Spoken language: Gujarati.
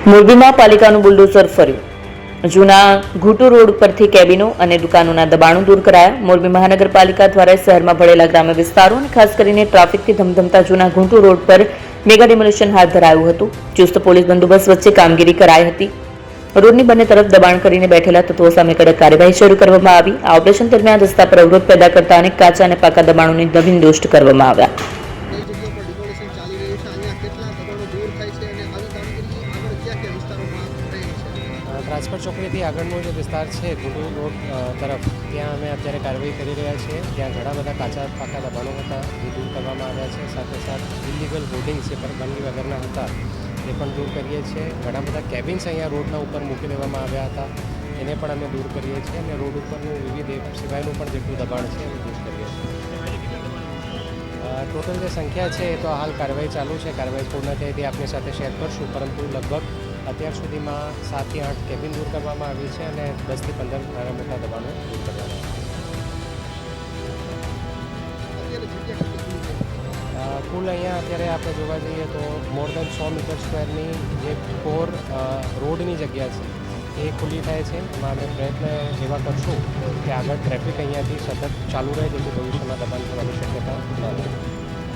મોરબીમાં પાલિકાનું બુલડોઝર ફર્યું। જૂના ઘૂંટુ રોડ પરથી કેબિનો અને દુકાનોના દબાણો દૂર કરાયા। મોરબી મહાનગરપાલિકા દ્વારા શહેરમાં ભળેલા ગ્રામ્ય વિસ્તારો અને ખાસ કરીને ટ્રાફિકથી ધમધમતા જૂના ઘૂંટુ રોડ પર મેગા ડિમોલિશન હાથ ધરાયું હતું। ચુસ્ત પોલીસ બંદોબસ્ત વચ્ચે કામગીરી કરાઈ હતી। રોડની બંને તરફ દબાણ કરીને બેઠેલા તત્વો સામે કડક કાર્યવાહી શરૂ કરવામાં આવી। આ ઓપરેશન દરમિયાન રસ્તા પર અવરોધ પેદા કરતા અનેક કાચા અને પાકા દબાણોની નવીનદોસ્ત કરવામાં આવ્યા। ટ્રાન્સફર ચોકડીથી આગળનો જે વિસ્તાર છે ઘૂંટુ રોડ તરફ, ત્યાં અમે અત્યારે કાર્યવાહી કરી રહ્યા છીએ। ત્યાં ઘણા બધા કાચા પાકા દબાણો હતા જે દૂર કરવામાં આવ્યા છે। સાથે સાથે ઇલીગલ હોર્ડિંગ્સ જે પરવાનગી વગરના હતા એ પણ દૂર કરીએ છીએ। ઘણા બધા કેબિન્સ અહીંયા રોડના ઉપર મૂકી દેવામાં આવ્યા હતા, એને પણ અમે દૂર કરીએ છીએ અને રોડ ઉપરનું વિવિધ સિવાયનું પણ જેટલું દબાણ છે એ દૂર કરીએ છીએ। ટોટલ જે સંખ્યા છે એ તો હાલ કાર્યવાહી ચાલુ છે। કાર્યવાહી પૂર્ણ થઈ તે આપની સાથે શેર કરશું, પરંતુ લગભગ અત્યાર સુધીમાં 7 થી 8 કેબિન દૂર કરવામાં આવી છે અને 10 થી 15 નાના મોટા દબાણો દૂર કરવામાં આવ્યા। કુલ અહીંયા અત્યારે આપણે જોવા જઈએ તો મોર દેન 100 મીટર સ્ક્વેરની જે કોર રોડની જગ્યા છે એ ખુલ્લી થાય છે। એમાં અમે પ્રયત્ન એવા કરશું કે આગળ ટ્રાફિક અહીંયાથી સતત ચાલુ રહે, જેથી ભવિષ્યમાં દબાણ થવાની શક્યતા ન રહે।